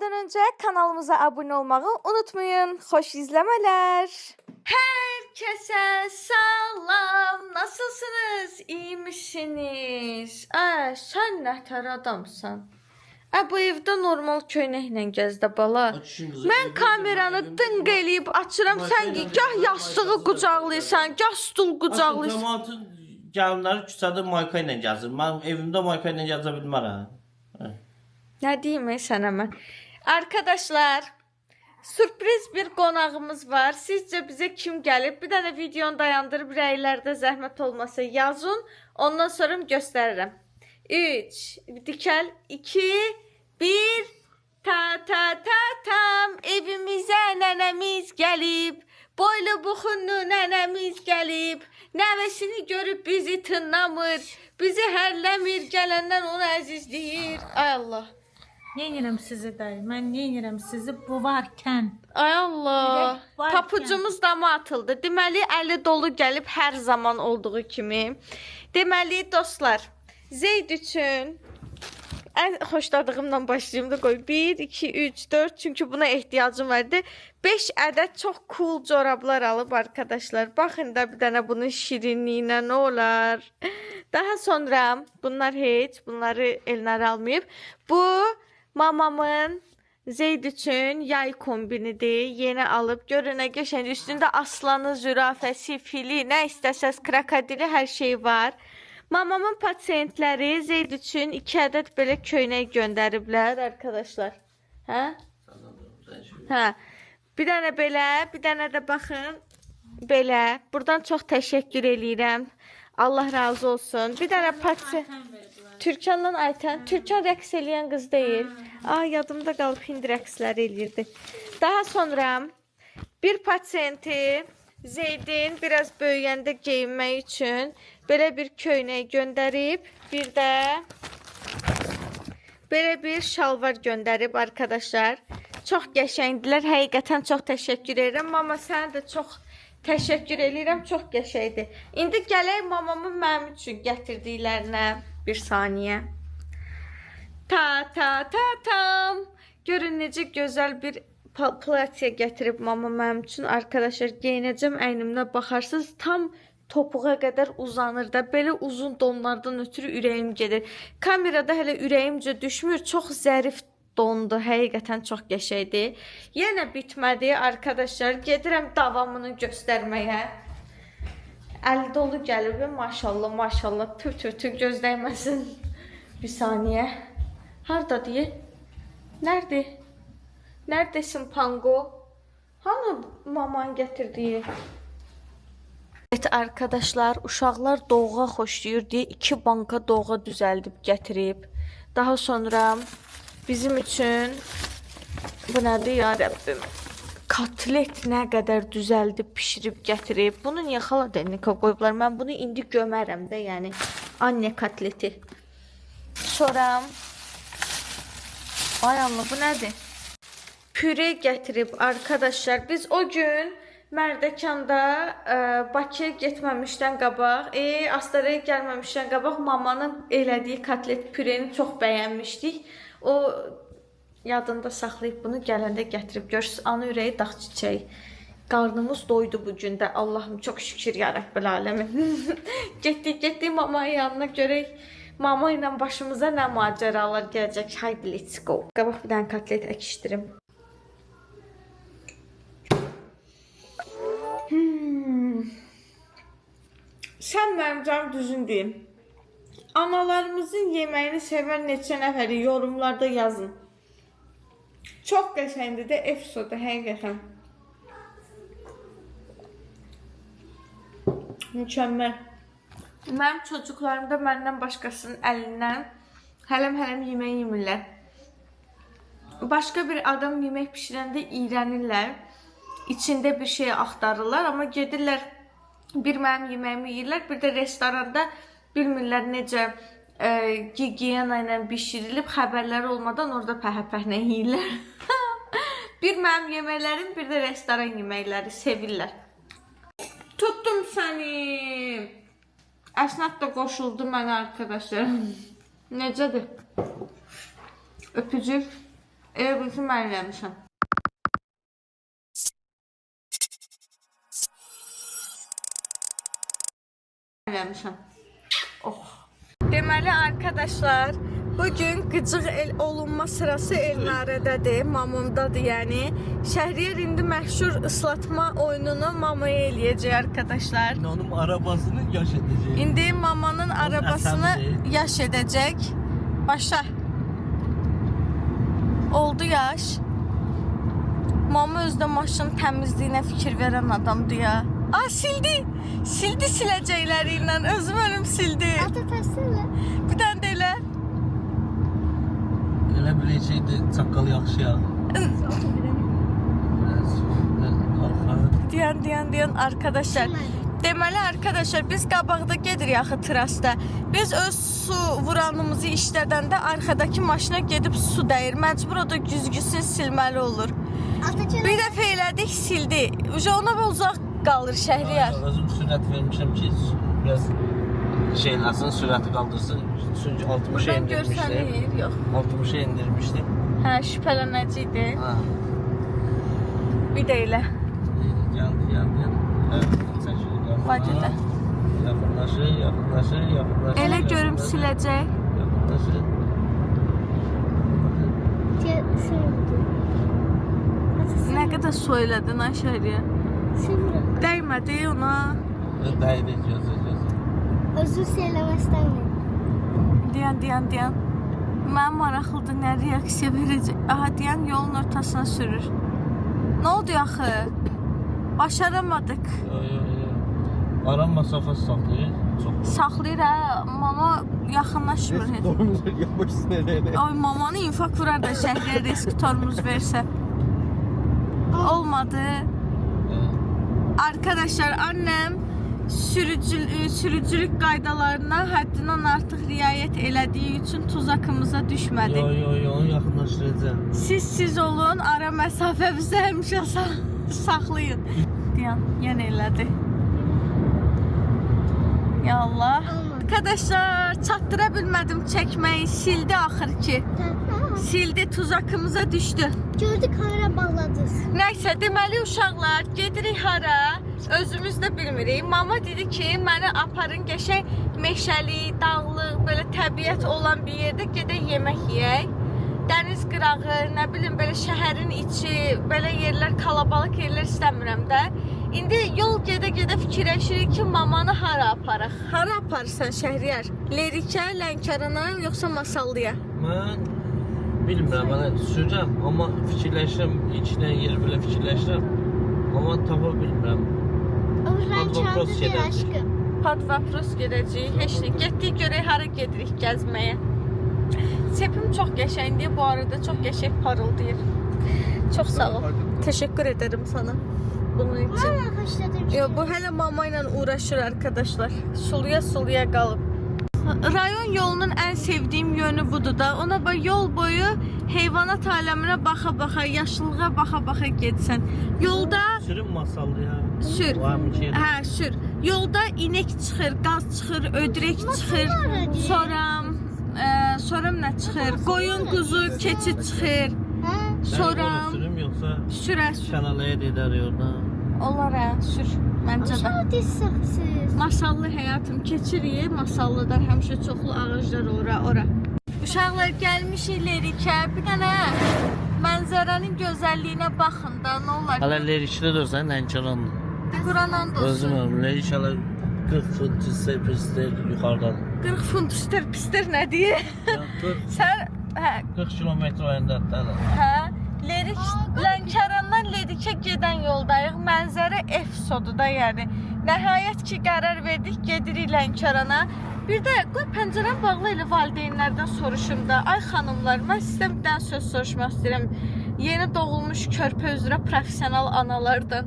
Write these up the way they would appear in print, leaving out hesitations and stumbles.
Önce kanalımıza abone olmayı unutmayın. Hoş izlemeler. Herkese selam. Nasılsınız? İyi misiniz? Sen nətər adamsan? Bu evdə normal köynəklə gəzdə bala. Mən kameranı dınq eləyib açıram, sən gah yastığı qucaqlayırsan, gah stul qucaqlayırsan. Cəmaatın gəlinləri küçədə mayka ilə gəzir. Mən evimdə mayka ilə gəzə bilmərəm. Nə deyim sənə mən? Arkadaşlar, sürpriz bir qonağımız var. Sizcə bizə kim gəlib? Bir dənə videonu dayandırıb rəylərdə zəhmət olmasa yazın. Ondan sonra göstərirəm. 3, dikəl, 2, 1, tam, evimizə nənəmiz gəlib. Boylu buxunlu nənəmiz gəlib. Nəvəsini görüb bizi tınlamır. Bizi hərləmir, gələndən onu əzizləyir. Ay Allah. Neyirəm sizi dayı? Mən neyirəm sizi bu varkən? Ay Allah. Varkən. Papucumuz dama atıldı. Deməli, əli dolu gəlib hər zaman olduğu kimi. Deməli, dostlar, Zeyd üçün ən xoşladığımdan başlayayım da qoy. 1, 2, 3, 4. Çünki buna ehtiyacım vardı. 5 ədəd çox cool corablar alıb arkadaşlar. Baxın da bir dənə bunun şirinliyinə nə olar. Daha sonra bunları Elnara almayıb. Bu mamamın Zeyd üçün yay kombinidir. Yeni alıb. Görün nə qəşəng. Üstündə aslanı, zürafəsi, fili, nə istəsəz, krokodili, hər şey var. Mamamın pasiyentləri Zeyd üçün 2 ədəd belə köynək göndəriblər arkadaşlar. Hə? Hə. Bir dənə belə, bir dənə də baxın belə. Buradan çox təşəkkür eləyirəm. Allah razı olsun. Bir dənə pasiyent Türkanla Ayten. Türkan rəqs eləyən qız deyil. Yadımda qalıb hind rəqsləri eləyirdi. Daha sonra bir pasiyenti Zeydin biraz böyüyəndə geyinmək üçün belə bir köynək göndərib, bir də belə bir şalvar göndərib arkadaşlar. Çox qəşəngdilər. Həqiqətən çox təşəkkür edirəm. Mama, sənə də çox təşəkkür edirəm. Çox qəşəngdir. İndi gələk mamamın mənim üçün gətirdiklərinə bir saniyə. Tam. Görün necə gözəl bir platiya gətirib mama mənim üçün. Arkadaşlar, geyinəcəm, əynimdə baxarsınız tam topuğa qədər uzanır da. Belə uzun donlardan ötürü ürəyim gedir. Kamerada hələ ürəyimcə düşmür. Çox zərif dondu. Həqiqətən çox qəşəngdir. Yenə bitmədi arkadaşlar. Gedirəm davamını göstərməyə. Əli dolu gəlib. Maşallah. Tü gözdəyməsin. Bir saniyə. Hardadır? Neredesin Pango? Hani maman getirdiği? Evet arkadaşlar, uşaqlar doğğa xoşlayır deyə 2 banka doğğa düzəldib gətirib. Daha sonra bizim üçün bu nədir ya Rəbbim? Kotlet nə qədər düzəldib, pişirib gətirib. Bunu niyə xaladelnika qoyublar? Mən bunu indi gömərəm də, yəni anne kotleti. Sonra ay Allah, bu nədir? Püre gətirib arkadaşlar. Biz o gün Mərdəkanda Bakıya getməmişdən qabaq, Astaraya gəlməmişdən qabaq mamanın elədiyi kotlet püreni çox bəyənmişdik. O yadında saxlayıb bunu gələndə gətirib. Görürsünüz, ana ürəyi dağ çiçəyi. Qarnımız doydu bu gün də. Allahım çox şükür ya Rəbbil aləmin. Getdik mamanın yanına, görək mama ilə başımıza nə macəralar gələcək. Haydi let's go. Qabaq bir dənə kotlet əkişdirim. Sən mənim canım düzün deyim. Analarımızın yeməyini sevən neçə nəfəri yorumlarda yazın. Çox qəşəngdir də, efsodur həqiqətən. Mükəmməl. Mənim çocuklarım da məndən başqasının əlindən hələm yemək yemirlər. Başqa bir adam yemək pişirəndə iyrənirlər. İçində bir şey axtarırlar, amma gedirlər bir mənim yeməyimi yeyirlər, bir də restoranda bilmirlər necə gigiyena ilə bişirilib, xəbərləri olmadan orada pəhə-pəhlə yeyirlər. Bir mənim yeməklərim, bir də restoran yeməkləri sevirlər. Tuttum səni. Əsnad da qoşuldu mənə arkadaşlar. Necədir? Öpücük. Elə bil ki, mən eləmişəm. Oh. Deməli arkadaşlar, bugün qıcıq el olunma sırası Elnarədədir, mamamdadır yəni. Şəhriyar indi məşhur ıslatma oyununu mamaya eləyəcək arkadaşlar. Onun arabasını yaş edəcək. İndi mamanın arabasını əsəbdir. yaş edəcək. Başla. Oldu yaş. Mama özdə maşının təmizliyinə fikir verən adamdır ya. Aa, sildi. Sildi siləcəkləri ilə. Özüm ölüm sildi. Ata təsələ. Bir dənə də elə. Elə biləcəkdi çaqqal yaxşı ya. Deyən arkadaşlar. Deməli arkadaşlar, biz qabaqda gedirik axı trasda. Biz öz su vuranımızı işlədəndə arxadakı maşına gedib su dəyir. Məcbur o da güzgüsünü silməli olur. Bir dəfə elədik, sildi. Ona uzaq qalır Şəhriyar. Özüm sürət vermişəm ki, biraz şeyləsin, sürəti qaldırsın. Çünki 60'a Buradan indirmişdim. görsənir, yox. 60'a indirmişdim. Hə, şübhələnəcəkdi. Ha. Bir də elə. Geldi. Evet, Vacıda. Yaxınlaşır. Elə görüm siləcək. Yaxınlaşır. Nə qədər su elədin ha Şəhriyar? Dəymədi ona. Dəydi, gözü. Özür söyləmək istəmirəm. Deyən. Mənim maraqlıdır, nə reaksiya verəcək. Aha, deyən yolun ortasına sürür. Nə oldu axı? Başaramadıq. Yox. Aram masafası saxlayır. Çox. Saxlayır hə, mama yaxınlaşmır heç. Yavaş sinirləyir. Ay, mamanı infak vurar da Şəhriyar risk tormuz versə. Olmadı. Arkadaşlar, annem sürücülük qaydalarına həddindən artıq riayət elədiyi üçün tuzakımıza düşmədi. Yo, onu yaxınlaşdıracağım. Siz olun, ara məsafəmizi həmişə saxlayın. Deyən, yenə elədi. Ya Allah. Arkadaşlar, çatdıra bilmədim çəkməyi, sildi axır ki. Sildi, tuzakımıza düşdü. Gördük hara bağladınız. Nəysə, deməli uşaqlar, gedirik hara, özümüz də bilmirik. Mama dedi ki, məni aparın qəşəng meşəli, dağlıq, belə təbiət olan bir yerdə gedək yemək yeyək. Dəniz qırağı, nə bilim, belə şəhərin içi, belə yerlər, kalabalıq yerlər istəmirəm də. İndi yol gedə-gedə fikirləşirik ki, mamanı hara aparaq? Hara aparırsan Şəhriyar? Lerikə, Lənkərana, yoxsa Masallıya? Mən bilmirəm, mən sürürəm, amma fikirləşirəm, içinə yer belə fikirləşirəm, amma tapa bilmirəm. Öğren kağıdıdır aşkım. Padvapros gedəcəyik, heç nə. Getdik görək hara gedirik gəzməyə. Sepim çox qəşəngdir, bu arada çox qəşəng parıldayır. Çox sağ ol. Təşəkkür ederim sana bunun için. Valla hoşladım. Yo, bu hələ mama ilə uğraşır arkadaşlar. Suluya qalıb. Rayon yolunun ən sevdiyim yönü budur da. Ona bax, yol boyu heyvanat aləminə baxa-baxa, yaşıllığa baxa-baxa getsən. Yolda Sürüm masallı ya. sür. Var mı ki? Hə, sür. Yolda inek çıxır, qaz çıxır, ödrək çıxır. Sonra nə çıxır? Qoyun, quzu, keçi çıxır. Sonra Sürüm yoksa sürə. kanalaya edər yolda. Onlar hə, sür. Məncə də. Çok dissəksiz. Masallı həyatım keçirik. Masallıdan həmişə çoxlu ağaclar ora. Uşaqlar gəlmişik Lerikə. Bir dənə mənzərənin gözəlliyinə baxın da, nə olar? Hələ lerikdə dursan, Lənkərandır. Quranan da olsun. Özüm ölüm, lerik hələ 40 fut pisdir yuxarıdan. 40 funt pistir nə deyir? 40 kilometr o yəndətdən. Hə, Lerik, Lənkərandan Lerikə gedən yoldayıq. Mənzərə efsodur da yəni. Nəhayət ki, qərar verdik, gedirik Lənkərana. Bir də qoy pəncərəni bağlı elə valideynlərdən soruşum da. Ay xanımlar, mən sizdən bir dənə söz soruşmaq istəyirəm. Yeni doğulmuş körpə üzrə professional analardan.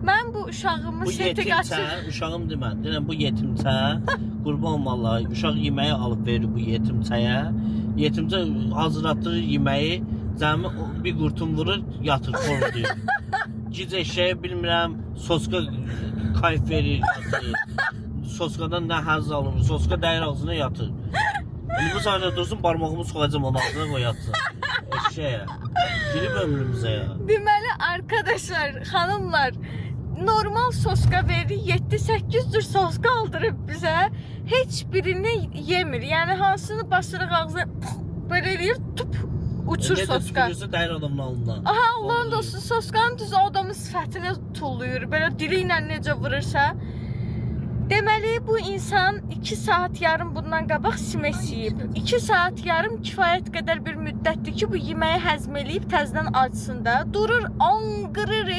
Mən bu uşağımı Bu yetimçə, uşağım demən. Deyirəm, bu yetimçə, qurban olmalı, uşaq yeməyi alıb verir bu yetimçəyə. Yetimçə hazırlatdırır yeməyi, cəmi bir qurtum vurur, yatır, koruyur. Gic eşeğe bilmirəm, soska kayf verir, yatır. Soskadan nə həzz alır, soska dəyir ağzına yatır. Bu sahne dursun, barmağımı soğacam onun ağzına qoy yatsın. şey ya. Girip ömrümüze ya. Deməli arkadaşlar, xanımlar, normal soska verir, 7-8 cür soska aldırıb bizə. Heç birini yemir. Yəni hansını basırıq ağzına belə eləyir, tup uçur soska. Ne de tükürürse dəyir adamın alnına. Aha, Allahın dostu, soskanın düzü adamın sifətinə tulluyur. Belə dili ilə necə vurursa. Deməli bu insan 2 saat yarım bundan qabaq simes yeyib. 2 saat yarım kifayət qədər bir müddətdir ki, bu yeməyi həzm eləyib təzədən açsın da. Durur, anqırır,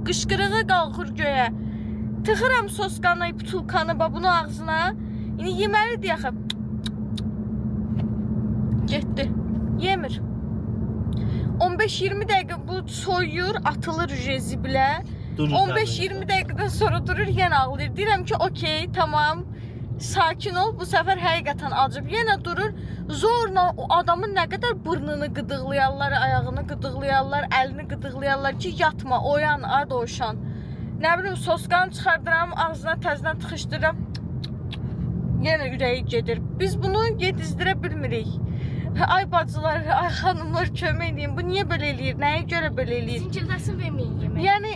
qışqırığı qalxır göyə. Tıxıram soskanı, putulkanı bunu ağzına. İndi yeməlidir yaxı. Getdi. Yemir. 15-20 dəqiqə bu soyuyur, atılır zibilə. 15-20 dəqiqədən sonra durur, yenə ağlayır. Deyirəm ki, okey, tamam, sakin ol, bu səfər həqiqətən acıb. Yenə durur, zorla o adamın nə qədər burnunu qıdıqlayarlar, ayağını qıdıqlayarlar, əlini qıdıqlayarlar ki, yatma, oyan, ad oşan. Nə bilim, soskanı çıxardıram, ağzına təzdən tıxışdırıram, yenə ürəyi gedir. Biz bunu yedizdirə bilmirik. Ay bacılar, ay xanımlar, kömək edin, bu niyə belə eləyir, nəyə görə belə eləyir? Zincirləsin verməyin yemək. Yəni,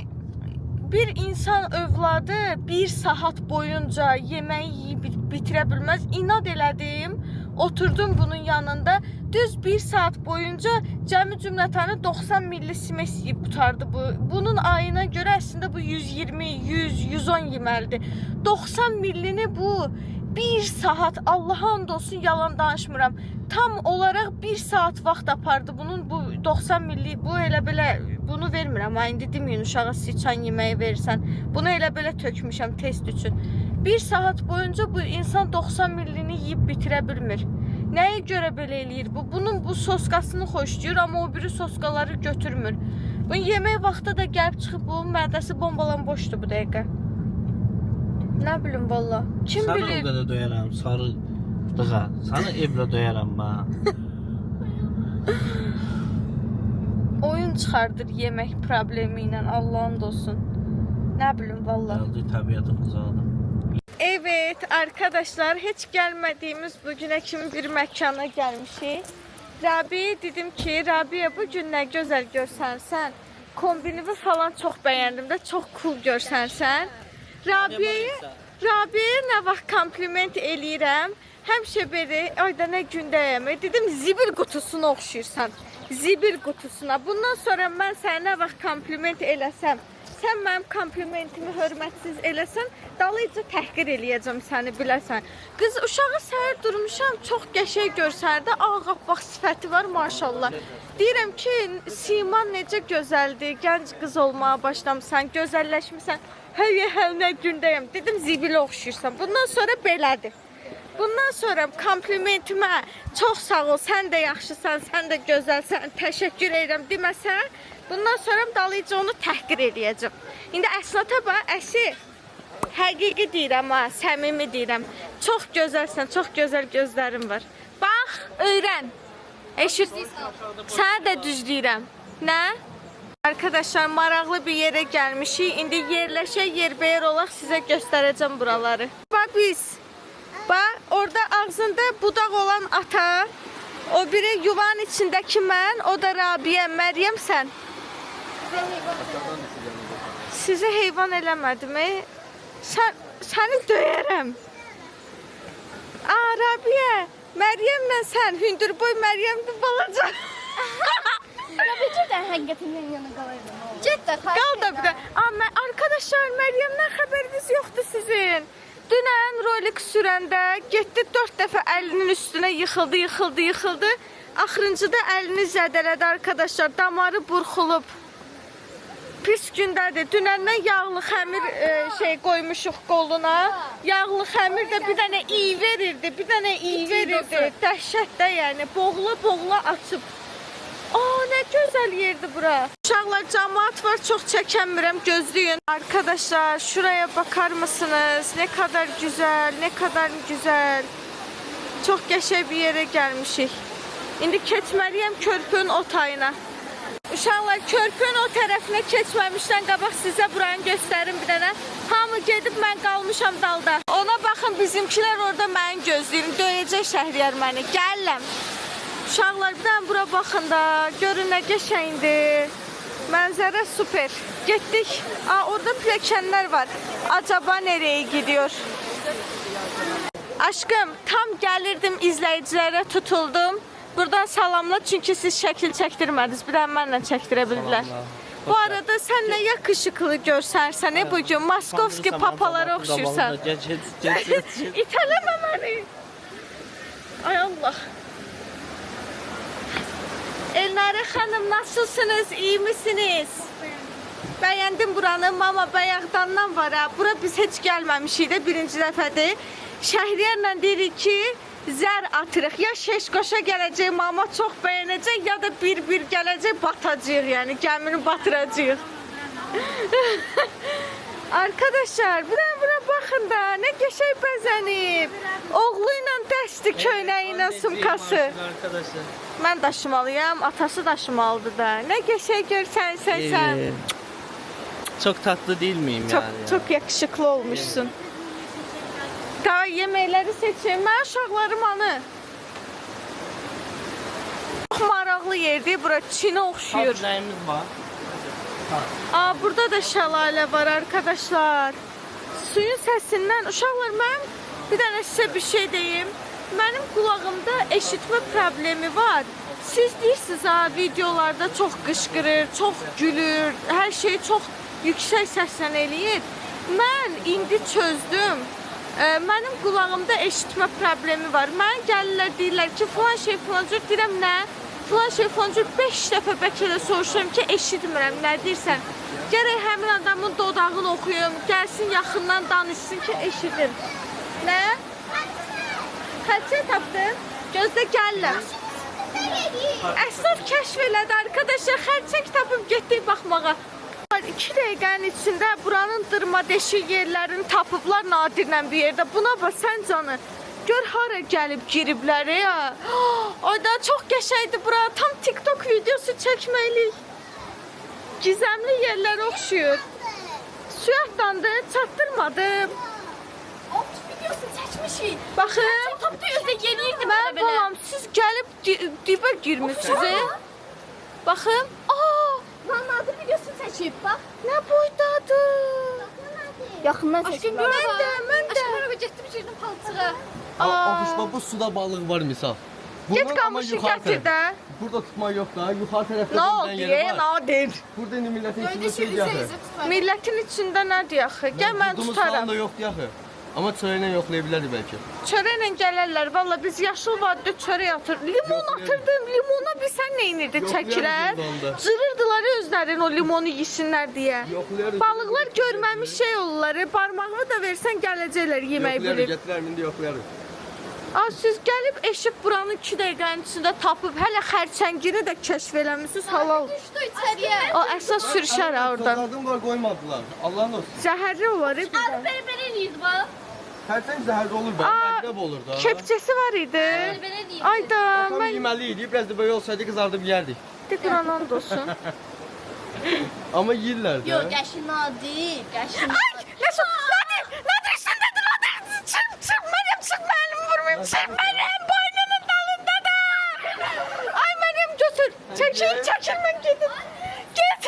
bir insan övladı 1 saat boyunca yeməyi yiyib bitirə bilməz. İnad elədim, oturdum bunun yanında. Düz 1 saat boyunca cəmi cümlətanı 90 milli simes yiyib qutardı bu. Bunun ayına görə əslində bu 120, 100, 110 yeməlidir. 90 millini bu 1 saat, Allaha and olsun, yalan danışmıram. Tam olaraq 1 saat vaxt apardı bunun bu 90 milli. Bu elə belə, bunu vermirəm. Ha, indi deməyin uşağa siçan yeməyi verirsən. Bunu elə belə tökmüşəm test üçün. 1 saat boyunca bu insan 90 millini yiyib bitirə bilmir. Nəyə görə belə eləyir bu? Bunun bu soskasını xoşlayır, amma o biri soskaları götürmür. Bu yemək vaxtı da gəlib çıxıb, bu mədəsi bombalan boşdur bu dəqiqə. Nə bilim valla. Kim Sana bilir? o kadar doyaram sarı dığa. Sana evlə doyaram ben. Oyun çıxardır yemək problemi ilə, Allahın olsun. Nə bilim valla. Geldi tabiatımız adam. Evet arkadaşlar, heç gəlmədiyimiz bugünə kimi bir məkana gəlmişik. Rabiyə dedim ki, Rabiyə bugün nə gözəl görsənsən. Kombinimi falan çox bəyəndim də, çox cool görsənsən. Rabiyə nə vaxt kompliment eləyirəm. Həmişə belə, ayda nə gündəyəm. Dedim, zibil qutusuna oxşuyursan. Zibil qutusuna. Bundan sonra mən sənə nə vaxt kompliment eləsəm, sən mənim komplimentimi hörmətsiz eləsən, dalıca təhqir eləyəcəm səni, biləsən. Qız, uşağı səhər durmuşam, çox qəşəng görsərdi, ağappaq sifəti var, maşallah. Deyirəm ki, siman necə gözəldir, gənc qız olmağa başlamısan, gözəlləşmirsən. Həyə, nə gündəyəm. Dedim, zibilə oxşuyursan. Bundan sonra belədir. Bundan sonra komplimentimə çox sağ ol, sən də yaxşısan, sən də gözəlsən, təşəkkür edirəm deməsən, bundan sonra dalıca onu təhqir eləyəcəm. İndi əsnata bax, əsi, həqiqi deyirəm ha, səmimi deyirəm. Çox gözəlsən, çox gözəl gözlərin var. Bax, öyrən. Eşit, sənə də düz deyirəm. Nə? Arkadaşlar, maraqlı bir yerə gəlmişik. İndi yerləşək, yerbəyər olaq, sizə göstərəcəm buraları. Bax biz, bax, orada ağzında budaq olan ata, o biri yuvanın içindəki mən, o da Rabiyə, Məryəm sən. Sizə heyvan eləmədim, səni döyərəm. Aa, Rabiyə, Məryəmlə sən, hündürboy Məryəmdir balaca. Ya cidden həqiqətindən yana qalardım. Cidden. Qal da bir də. Arkadaşlar, Məryəmdən xəbəriniz yoxdur sizin. Dünən rolik sürəndə getdi 4 dəfə əlinin üstünə yıxıldı. Axırıncıda əlini zədələdi arkadaşlar. Damarı burxulub. Pis gündədir. Dünəndən yağlı xəmir qoymuşuq qoluna. Yağlı xəmir də bir dənə iy verirdi. Dəhşətdə yəni. Boğula açıb. Aa, nə gözəl yerdir bura. Uşaqlar, cəmaat var, çox çəkənmirəm, gözləyin. Arkadaşlar, şuraya bakar mısınız? Ne kadar güzel. Çox qəşəng bir yerə gəlmişik. İndi keçməliyəm körpünün o tayına. Uşaqlar, körpünün o tərəfinə keçməmişdən qabaq sizə buranı göstərim bir dənə. Hamı gedib, mən qalmışam dalda. Ona baxın, bizimkilər orada məni gözləyir. Döyəcək Şəhriyar məni. Gələm. Uşaqlar bir dənə bura baxın da. Görün nə qəşəngdir. Mənzərə super. Getdik. Orada pilləkənlər var. Acaba nereye gidiyor? Aşkım tam gəlirdim izləyicilərə tutuldum. Buradan salamla çünkü siz şəkil çəkdirmədiniz. Bir də mənlə çəkdirə bildilər. Bu arada sen ne yakışıklı görsənsən bugün. Maskovski papalara oxşuyursan. İtələmə məni. Ay Allah. Elnare Hanım nasılsınız? İyi misiniz? Beğendim buranı ama bayaqdandan var ha. Bura biz heç gəlməmişik də birinci dəfədir. Şəhriyarla deyirik ki, zər atırıq. Ya Şeşkoşa gələcək, mama çox bəyənəcək ya da bir gələcək batacaq yəni. Gəmini batıracaq. Arkadaşlar bura baxın da ne qəşəng bəzənib. Oğlu ilə dəsti köynəyi ilə sumkası. Arkadaşlar. Mən daşımalıyam, atası daşımalıdır da. Ne qəşəng görsən sən. Çok tatlı değil miyim Çok, yani? çok yakışıklı olmuşsun. Daha yemekleri seçeyim. Ben uşaqlarım anı. Çok maraqlı yerdir. Bura Çin'e oxşuyur. Neyimiz var? Burada da şəlalə var arkadaşlar. Suyun səsindən uşaqlar mən bir dənə sizə bir şey deyim. Mənim qulağımda eşitmə problemi var. Siz deyirsiniz videolarda çox qışqırır, çox gülür, hər şey çox yüksək səslə eləyir. Mən indi çözdüm. Mənim qulağımda eşitmə problemi var. Mən gəlirlər deyirlər ki, falan şey falan cür deyirəm nə? Falan şey falan cür 5 dəfə bəlkə də soruşuram ki, eşitmirəm, nə deyirsən? Gərək həmin adamın dodağını oxuyum, gəlsin yaxından danışsın ki, eşidim. Nə? Xərçək tapdın? Gözdə gəllər. Əsnaf kəşf elədi arkadaşlar. Xərçək tapıb getdik baxmağa. 2 dəqiqənin içində buranın dırma deşik yerlərini tapıblar nadirlə bir yerdə. Buna bax sən canı. Gör hara gəlib giriblər ya. Ayda çox qəşəngdir bura. Tam TikTok videosu çəkməliyik. Gizemli yerler oxşuyur. Suya atlandı, çatdırmadım. Videosu çəkmişik. Baxın. Tapdı özdə yeniydi Mən balam, siz gəlib dibə girmişsiniz. Baxın. Nadir videosunu çəkib, bax. Nə boydadır. Yaxından çəkib. Mən də. Aşkım, getdim girdim palçığa. Afişma bu suda balık var misal. Get Bunun ama qamışı yukarı gətir taraf. də. Burada tutma yok da. Yukarı tarafta Nə bizden oldu yeri var. Nadir? Burada indi milletin içinde şey yakı. Millətin içində nədir axı? Gəl mən Tutduğumuz falan tutaram. da yok yakı. Ama çöreğine yoklayabilirdi belki. Çörəklə gələrlər. Valla biz yaşıl vaddə çörək atır. Limon atırdım. Limona bir sən nə inirdi çəkirər? Yoklayarız onda. Cırırdılar özlərin o limonu yesinlər deyə. Yoklayarız. Balıqlar görməmiş şey olurlar. Barmağını da versən gələcəklər yemək Yoklayarız. bilib. Getirer mindi yoklayarız. Siz gəlib eşib buranı 2 dəqiqənin içində tapıb hələ xərçəngini də kəşf eləmisiniz halal. Düşdü içəriyə. O əsas sürüşər ha oradan. Topladım var koymadılar. Allah'ın olsun. Zəhərli olar bir də. Belə eləyirdi bax. Tersen zehirli olur be. Məktəb olur da. Kepçesi var idi. Belə eləyirdi. Ayda Tam mən yemeliydi. Biraz da böyle olsaydı kızartıp yerdik. de Quran olsun. Ama yiyirler de. Yox, qəşin Nadir, qəşin. Nadir sen de Nadir. Çık Meryem çık benim vurmayayım. Çık Meryem boynunun dalında da. Ay Meryem götür. Çekil ben gidin. Git.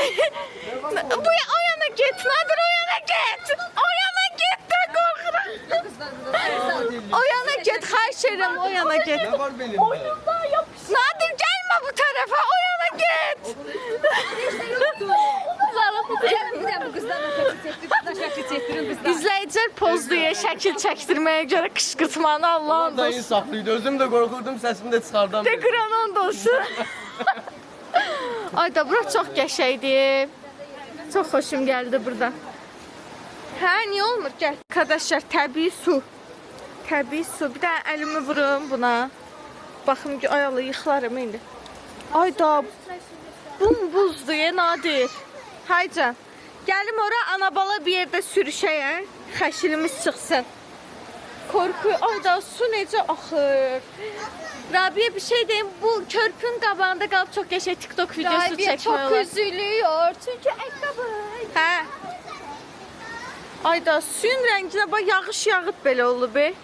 Bu o yana git Nadir o yana git. O yana git de korkuram. O yana git xahiş o yana git. Ne var benim de? Nadir gelme bu tarafa o yana git. İzləyicilər pozluya şəkil çəkdirməyə görə qışqırtmanı Allah'ın Allah da olsun. insaflıydı. Özüm de korkurdum. Sesimi de çıkardım. De Quran olsun. Ay da bura çox qəşəngdir. Çox xoşum gəldi burada. Hə, niyə olmur? Gəl. Arkadaşlar təbii su. Təbii su. Bir də əlimi vurum buna. Baxım ki, ayalı yıxılarım indi. Ay da bumbuzdur, Nadir. Haycan. Gəlim ora anabala bir yerdə sürüşəyən. Xəşilimiz çıxsın. Korku. Ay da su necə axır. Rabia bir şey deyim. Bu körpün qabağında qalıb çox qəşəng TikTok videosu çəkmək Çok olar. üzülüyor çünkü ayakkabı. Hə. Ay da suyun rənginə bax yağış yağıb belə olub be.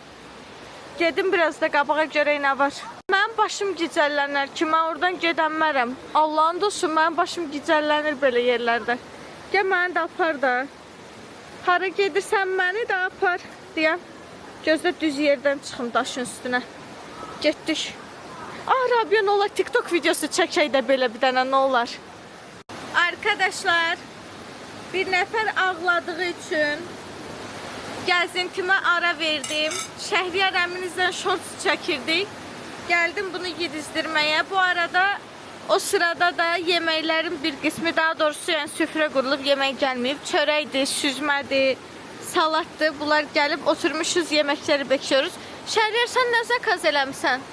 Gedim biraz da qabağa görək nə var. Mən başım gicəllənər ki, mən oradan gedəmərəm. Allahın dostu, mənim başım gicəllənir belə yerlərdə. Gəl məni də apar da. Hara gedirsən məni də apar deyəm. Gözlə düz yerdən çıxım daşın üstünə. Getdik. Rabia, nə olar TikTok videosu çəkək də belə bir dənə, nə olar? Arkadaşlar, bir nəfər ağladığı üçün gəzintimə ara verdim. Şəhriyar əminizdən şort çəkirdik. Gəldim bunu yedizdirməyə. Bu arada o sırada da yeməklərin bir qismi, daha doğrusu yəni süfrə qurulub, yemək gəlməyib. Çörəkdir, süzmədir, salatdır. Bunlar gəlib oturmuşuz, yeməkləri bekliyoruz. Şəhriyar, sən nə zakaz eləmişsən?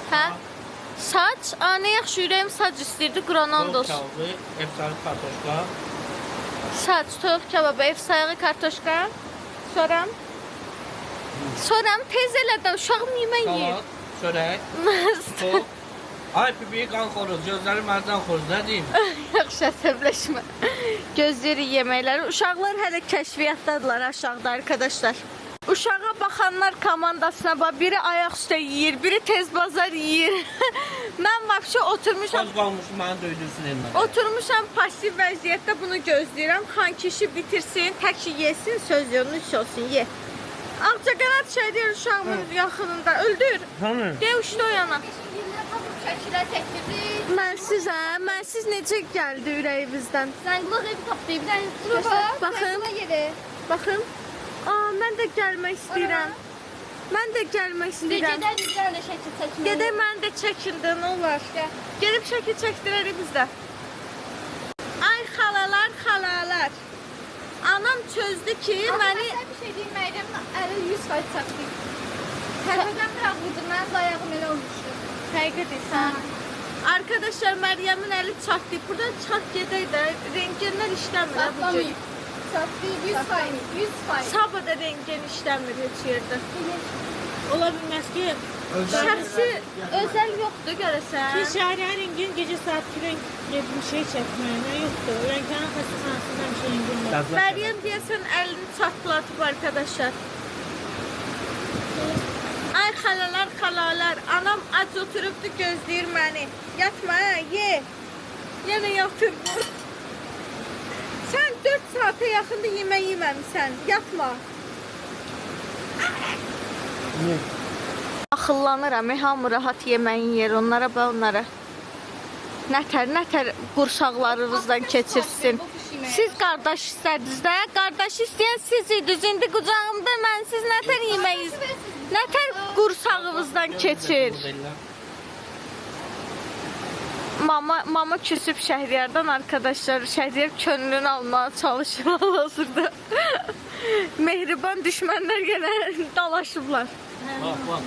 Hə? Saç? Nə yaxşı, ürəyim saç istəyirdi, Quranan dost. Toyuq kebabı, efsane kartoşka. Saç, toyuq kebabı, ev sayağı kartoşka. Soram. Soram, tez elə də uşağım yemək yiyir. Salat, çörək, toyuq. Ay pipi, qan xoruz, gözləri mərdən xoruz, nə deyim? Yaxşı, əsəbləşmə. Gözləyirik yeməkləri. Uşaqlar hələ kəşfiyyatdadılar aşağıda arkadaşlar. Uşağa baxanlar komandasına bax, biri ayaq üstə yeyir, biri tez bazar yeyir. Mən vəbşə oturmuşam. Az qalmışım, məni döydürsün elmə. Oturmuşam pasiv vəziyyətdə, bunu gözləyirəm. Xan kişi bitirsin, tək ki yesin, söz yolunu iş olsun, ye. Ağcaqanad Şəhriyar uşağımın yaxınında öldür. Hanı? De uçdu o yana. Şəkilər çəkdirdik. Mənsiz mənsiz necə gəldi ürəyimizdən? Zənglıq evi tapdı. Bir dənə bura bax. Baxın. Yeri. Baxın. Mən də gəlmək istəyirəm. Mən də gəlmək istəyirəm. Gedək bir dənə şəkil çəkin. Gedək, mən də çəkildi, nə olar? Gəl. Gedib şəkil çəkdirərik biz də. Ay xalalar, xalalar. Anam çözdü ki, məni... Mən bir şey deyim, Məryəmin əli 100% çəkdik. Təpədən biraz vurdu, mənim ayağım elə olmuşdu. Həqiqətən. Arkadaşlar, Məryəmin əli çatdı. Buradan çat gedək də, rentgenlər işləmir bu gün. Atlamayıb. Çatdı 100%. 100%. Sabah da rentgen işləmir heç yerdə. Ola bilməz ki, Şəxsi özəl yoxdur görəsən. ki Şəhriyar İngin gecə saat 2-dən gedib şey çəkməyinə yoxdur. Rəngkanın xəstəxanasından bir şey İngin var. Məryəm deyəsən əlini çatlatıb arkadaşlar. Ay xalalar, xalalar. Anam ac oturubdu, gözləyir məni. Yatma, ye. Yenə yatır bu. Sən 4 saata yaxında yemək yeməmisən. Yatma. Axıllanıram, hamı rahat yeməyin yer onlara, onlara. Nətər qursaqlarınızdan keçirsin. Siz qardaş istədiniz də, qardaş istəyən siz idiniz. İndi qucağımda mən, siz nətər yeməyiz, nətər qursağınızdan keçir. Mama küsüb Şəhriyardan arkadaşlar. Şəhriyar könlünü almaya çalışır hal-hazırda. Mehriban düşmənlər yenə dalaşıblar. Bak, bak.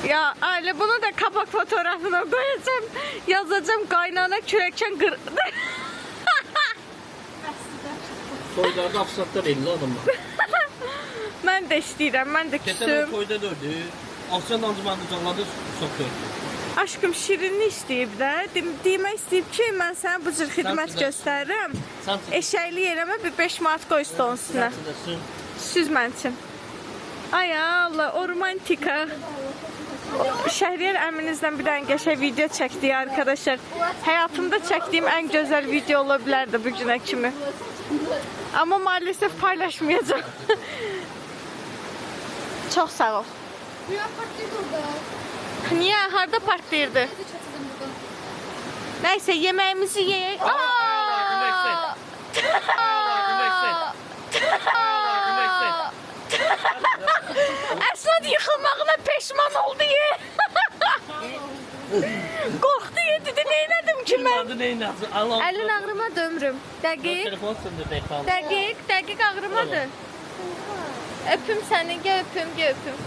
Ya aile, bunu da kapak fotoğrafına koyacağım. Yazacağım, qaynana kürəkən qırdı. Toylarda afsatlar 50 adam var. Mən də istəyirəm, mən də Geçen o küsüm. toyda dördü. Afsan dancımandı canladı, sokuyor. Aşkım şirinli istəyib də. Demək istəyib ki, mən sənə bu cür xidmət Sən- göstərirəm. Sen Eşəkli yerəmə bir 5 manat qoy stolun üstünə. Süz mən üçün. Ay Allah, o romantika. Şəhriyar əminizdən bir dənə qəşəng video çəkdik arkadaşlar. Həyatımda çəkdiyim ən gözəl video ola bilərdi bu günə kimi. Amma maalesef paylaşmayacağım. Çox sağ ol. Bu yan partlayı burada. Niyə? Harda partlayırdı? Necə çatıldım burada? Nəysə, yeməyimizi yeyək. Əsad yıxılmağına peşman oldu ye. Qorxdu ye, dedi, neylədim ki mən? Adı neyin adı? Allah. Əlin ağrıma dömrüm. Dəqiq, Telefon sındı ekran. dəqiq ağrımadır. Öpüm səni, gəl öpüm, gəl öpüm.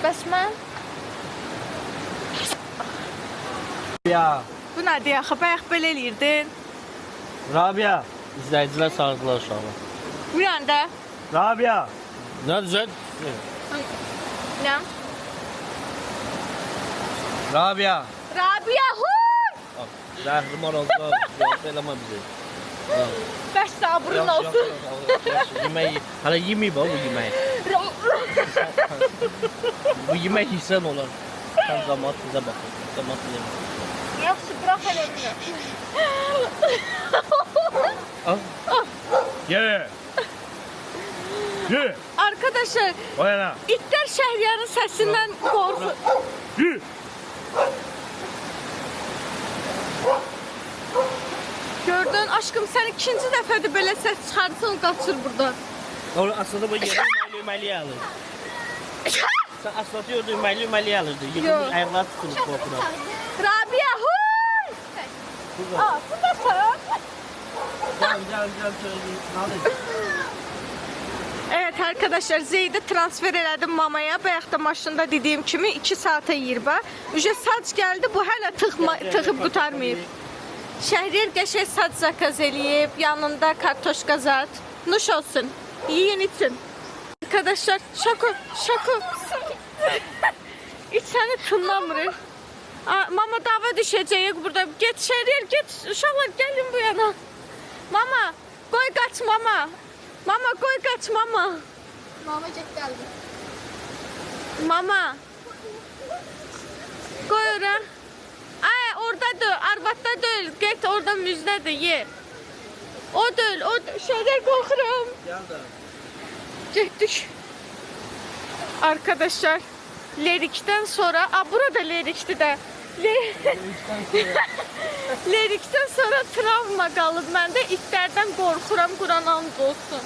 Bəs mən? Ya. Bu nədir axı? Bayaq belə eləyirdin. Rabia. İzleyiciler sardılar şu an. Bu yanda. Rabia. Ne güzel. Nə? Rabia. Rabia, huy! Zəhrimar oldu. Cevap eleme bizi. Bəs sabrın olsun. Yemeği. Hala yemeyeyim bu yemeği. Bu yemək hissən olar. Sən cəmaət bizə baxır. Cəmaət bizə baxır. Yaxşı, bırax elə bunu. Al. Ye. Ye. Arkadaşlar, O yana. itlər Şəhriyarın səsindən qorxur. Ye. Gördün, aşkım, sən ikinci dəfədir belə səs çıxarsan, qaçır buradan. Onu aslında bu yeri yeməli alır. Sən aslında yeməli alırdı. Yox. Yerin ayaqları tutulub qorxudan. Rabia, huy! Aa, buradasın. Gel. Evet arkadaşlar, Zeydi transfer elədim mamaya. Bayaq da maşında dediyim kimi 2 saata yiyir bax. Ücə saç gəldi, bu hələ tıxıb qutarmayıb. Şəhriyar qəşəng saç zakaz eləyib, yanında kartoşka zat. Nuş olsun, yiyin için. Arkadaşlar, şako. İç səni tınlamır. Mama dava düşəcəyik burada. Get Şəhriyar, get. Uşaqlar gəlin bu yana. Mama, qoy qaç mama. Mama, qoy qaç mama. Mama get gəldi. Mama. Qoy ora. Ay, oradadır, arvadda deyil. Get orada müzdədir, ye. O deyil, o şeylər qorxuram. Getdik. Arkadaşlar, Lerikdən sonra, burada Lerikdir də. Lerikdən sonra travma qalıb məndə, itlərdən qorxuram, Quran and olsun.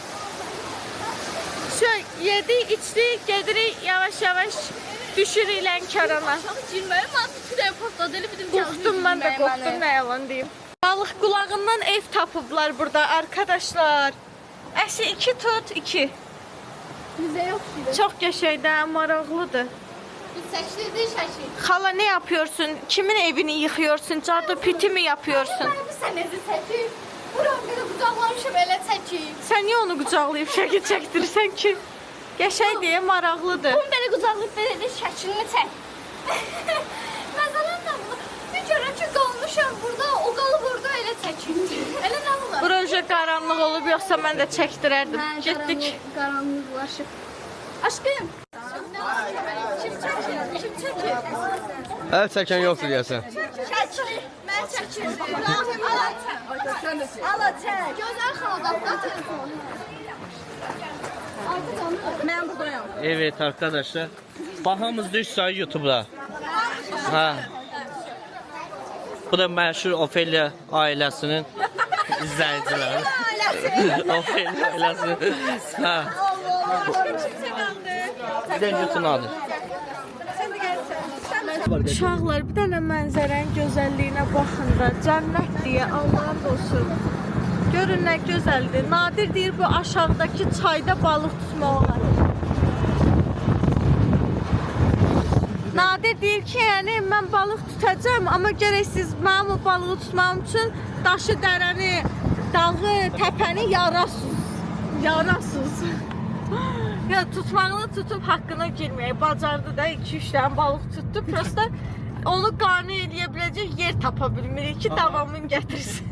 Yedi, içdi, gedirik yavaş-yavaş düşürük Lənkərana. Girməyə mən tütürəyə patladı. Elə bildim Qorxdum, mən də qorxdum, nə yalan deyim. Balıq qulağından ev tapıblar burada arkadaşlar. Əsi 2 tut, 2. Bizə yox idi. Çox qəşəngdir, maraqlıdır. Biz seçtirdik şəkil. Xala, ne yapıyorsun? Kimin evini yıkıyorsun? Cadı piti mi yapıyorsun? Ben bir sənəzi çəkib. Buram belə qucaqlamışım, elə çəkib. Sen niye onu qucaqlayıb şəkil çəkdirsən ki? Qəşəngdir, maraqlıdır. Bunu belə qucaqlayıb belə də şəklini çək. Məsələn də bir görəm ki, qalmışam burada, o qalıb orada elə çəkib. Elə nə olar? Proje qaranlıq olub, yoxsa mən də çəkdirərdim. Getdik. Qaranlıqlaşıb. Aşkım. Kim çəkir? Kim çəkir? Əl çəkən yoxdur deyəsən. Çəkir. Mən çəkirəm. Ala çək. Gözəl xalqatda telefonu. Mən buradayım. Evet arkadaşlar. Bahamız düşsə YouTube'da. Ha. Bu da məşhur Ofelia ailəsinin izləyiciləri. Ofelia ailəsinin. Ha. Bir de YouTube adı. Uşaqlar, bir dənə mənzərənin gözəlliyinə baxın da, cənnət deyə Allah'ın olsun. Görün nə gözəldir. Nadir deyir bu aşağıdakı çayda balıq tutmaq olar. Nadir deyir ki, yəni mən balıq tutacağım, amma gərək siz mənim o balığı tutmam üçün daşı, dərəni, dağı, təpəni yarasız. Ya tutmağını tutup hakkına girmeye bacardı da 2-3 tane balık tuttu. Prosta onu qane eləyə biləcək yer tapa bilmirik ki, davamını gətirsin.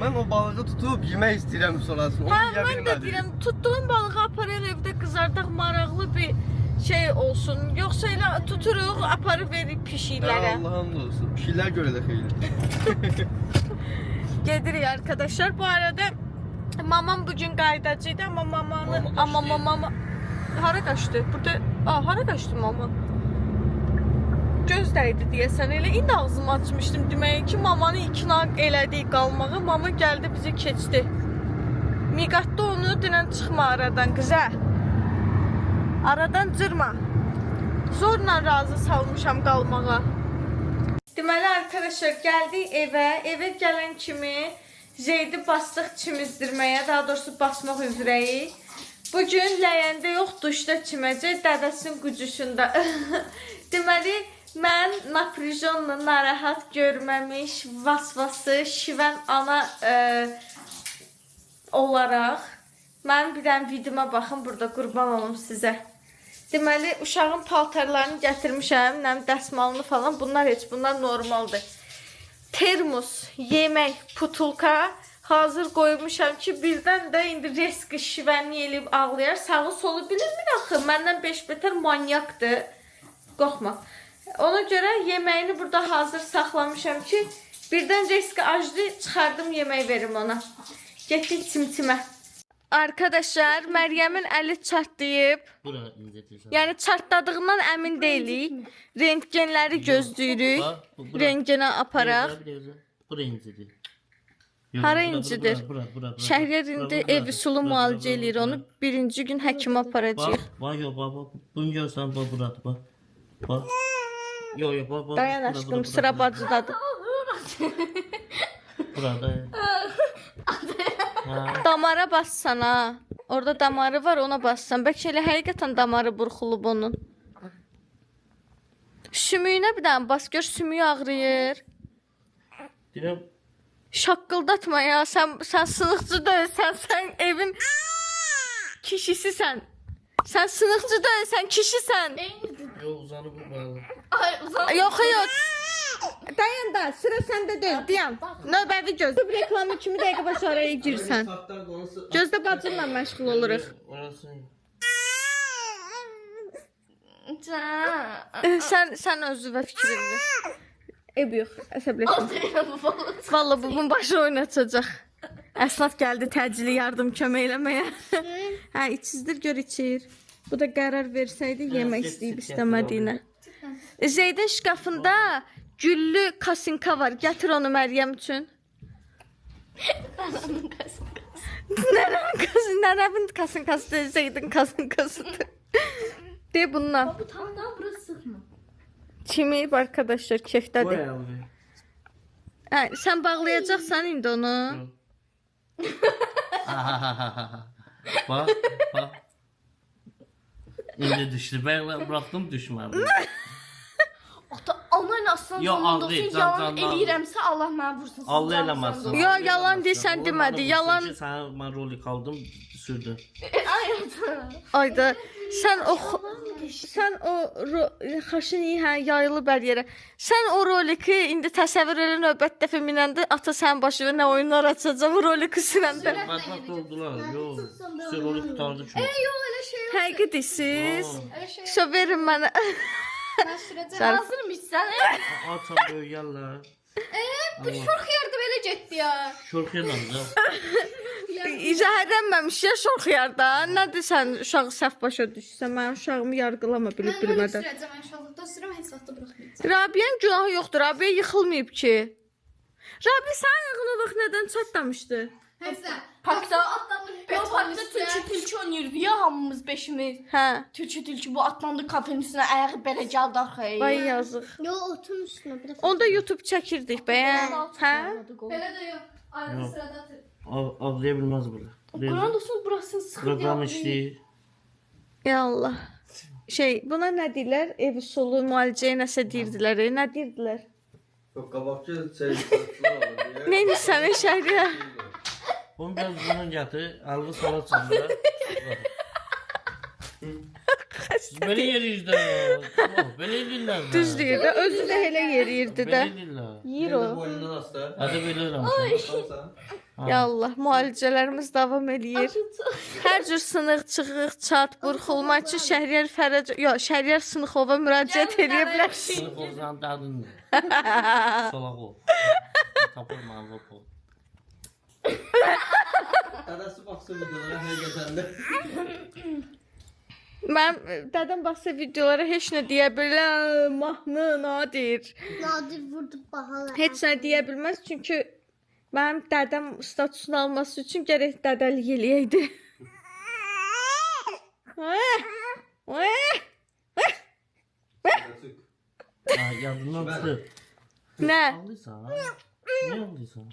Mən o balığı tutub yemək istəyirəm sonrasını. Onu Hə, yeyə mən də bilmədim. deyirəm, tutduğum balığı aparır evdə qızardaq, maraqlı bir şey olsun. Yoxsa elə tuturuq, aparıb veririk pişiklərə. Allah'ım olsun. Pişiklər görə də xeyli. Gedirik arkadaşlar. Bu arada mamam bugün qaydacıydı ama mamamı hara qaçdı? Burada hara qaçdı mama? Gözdəydi deyəsən. Elə indi ağzımı açmışdım deməyə ki, mamanı ikna elədik qalmağa. Mama gəldi bizi keçdi. Miqatda onu denən çıxma aradan qıza. Aradan cırma. Zorla razı salmışam qalmağa. Deməli arkadaşlar gəldik evə. Evə gələn kimi Zeydi bastıq çimizdirməyə, daha doğrusu basmaq üzrəyik. Bugün ləyəndə yox, duşda çiməcək, dədəsinin qucuşunda. Deməli, mən naprijonla narahat görməmiş vasvası şivən ana olaraq mən bir dənə videoma baxın, burada qurban olum sizə. Deməli, uşağın paltarlarını gətirmişəm, nəm dəsmalını falan, bunlar normaldır. Termos, yemək, putulka, hazır qoymuşam ki, birdən də indi risk şivəni elib ağlayar. Sağı solu bilirmin axı, məndən 5 beter manyakdır. Qorxma. Ona görə yeməyini burada hazır saxlamışam ki, birdən riski acdı, çıxardım yemək verim ona. Getdik çimçimə. Arkadaşlar, Məryəmin əli çatlayıb. Bura incədirsən. Yəni çatladığından əmin deyilik. Rentgenləri gözləyirik. Rentgenə aparaq. Bura incidir. Hara incidir? Şəhriyar indi ev üsulu müalicə eləyir onu. Birinci gün həkimə aparacaq. Bax, yox, bax. Bunu görsən, bax, buradır, bax. Bax. Yox, bax. Dayan aşkım, sıra bacıdadır. Burada. Damara bassan ha. Orada damarı var, ona bassan. Bəlkə elə həqiqətən damarı burxulub onun. Sümüyünə bir dənə bas, gör sümüyü ağrıyır. Deyirəm, Şaqqıldatma ya, sən sınıqçı deyilsən, sən evin kişisisən. Sən sınıqçı deyilsən, kişisən. yox, uzanıb bu bağlı. Ay uzan. Yox, yox. Dayan da, sıra səndə deyil, dayan. Növbəvi göz. Bu reklamı kimi dəqiqə başı araya girsən. Gözdə bacımla məşğul oluruq. Orası. Sən özünə fikrin ver. Ev yox, əsəbləşmə. Vallahi bunun başı oynatacaq. Əsnaf gəldi təcili yardım kömək eləməyə. Hə, içizdir, gör içir. Bu da qərar versəydi yemək istəyib istəmədiyinə. Zeydin şkafında güllü kasinka var. Gətir onu Məryəm üçün. Nərəvin kasinkasıdır, Zeydin kasinkasıdır. De bundan. Bu tamdan burası sıxma. Kimi arkadaşlar kefdədir. Qoy. Hə, sən bağlayacaqsan indi onu. Bax. İndi düşdü. Ben bıraxdım düşmədi. Ota onunla aslan Yo, sonunda ağlayıb, olsun, yalan can- eləyirəmsə Allah mənə vursun. Allah eləməsin. Yo, yalan deyirsən, demədi, yalan. Sən mən rolik aldım, sürdü. Ayda sən o xaşini hə yayılıb hər yerə. Sən o roliki indi təsəvvür elə növbət dəfə minəndə ata sənin başına nə oyunlar açacaq o roliki sürəndə. Bak oldular. Yox. Sür rolik qutardı çünki. Yox elə şey yox. Həqiqətisiz. Elə şey yox. Şo verin mənə. Mən sürəcəm. Hazırmıysan? Açam böyüyərlər. Bu şurx yerdə belə getdi ya. Şorxiyələ. Zəhərlənməmiş ya şox yarda. Nə desən uşağı səhv başa düşsən, mənim uşağımı yargılama bilib Mən bilmədən. sürəcəm inşallah. Da sürəm heç vaxt buraxmayacağam. Rabiyyənin günahı yoxdur. Rabiyyə yıxılmayıb ki. Rabiyyə sənin ağına bax nədən çatlamışdı. Həsə. Parkda atlandım. Yo, parkda tülkü oynayırdı ya hamımız beşimiz. Hə. Tülkü bu atlandı kafenin üstüne ayağı belə gəldi axı. Vay yazıq. Yo otun üstünə bir dəfə. Onda YouTube çəkirdik bəyən. Hə? Belə də yox. Arada sırada atır. Ağlaya bilməz burada. Kur'an dostum burasını sıxır. Proqram işləyir. Ya Allah. Buna nə deyirlər? Ev üsulu müalicəyə nəsə deyirdilər. Nə deyirdilər? Yok kabakçı şey satışlar olur. Neymiş sənin şəhriyə? Bunu biraz bunun gətir, algı salat çandıra. Belə yeriyir də. Belə edirlər. Düz deyir də. Özü də elə yeriyirdi də. Belə edirlər. Yiyir Yine o. boynundan hasta. Hadi belə eləmişəm. Ya Allah, müalicələrimiz davam eləyir. Hər cür sınıq, çıxıq, çat, burxulma üçün Şəhriyar Fərəc, Şəhriyar Sınıxova müraciət edə bilərsiniz. Sınıf olsan dadın. Solaq ol. Tapır mənə o. Dadası baksın videolara hakikaten de. Mən dədən baxsa videolara heç nə deyə bilməm. Mahnı, nadir. Nadir vurdu bahalar. Heç nə deyə bilməz çünki mənim dədəm statusunu alması üçün gərək dədəlik eləyəydi. Yadından çıxır. Nə? Ağlıysan? Nə ağlıysan?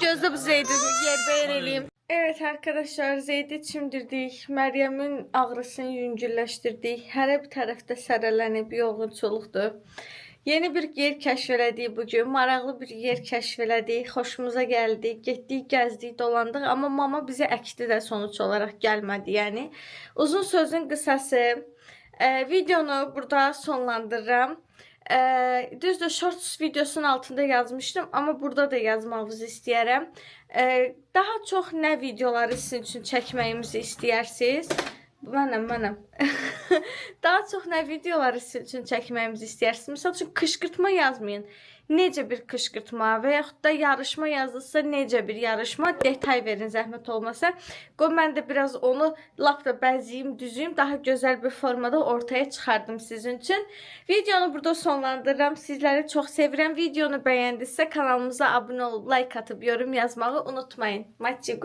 Gözdə bu Zeydi yer beyan eləyim. Evet arkadaşlar, Zeydi çimdirdik. Məryəmin ağrısını yüngülləşdirdik. Hər bir tərəfdə sərələnib, yorğunçuluqdur. Yeni bir yer kəşf elədik bugün. Maraqlı bir yer kəşf elədik. Xoşumuza gəldi. Getdik, gəzdik, dolandıq. Amma mama bizə əkdi də sonuç olaraq gəlmədi. Yəni uzun sözün qısası videonu burada sonlandırıram. Düzdür, shorts videosunun altında yazmışdım, amma burada da yazmağınızı istəyərəm. Daha çox nə videoları sizin üçün çəkməyimizi istəyirsiniz? Mənəm. Daha çox nə videoları sizin üçün çəkməyimizi istəyirsiniz? Məsəl üçün qışqırtma yazmayın. Necə bir qışqırtma və yaxud da yarışma yazılsa necə bir yarışma, detay verin zəhmət olmasa. Qoy mən də biraz onu lap da bəziyim, düzüyüm, daha gözəl bir formada ortaya çıxardım sizin üçün. Videonu burada sonlandırıram. Sizləri çox sevirəm. Videonu bəyəndinizsə kanalımıza abunə olub, like atıb, yorum yazmağı unutmayın. Maçı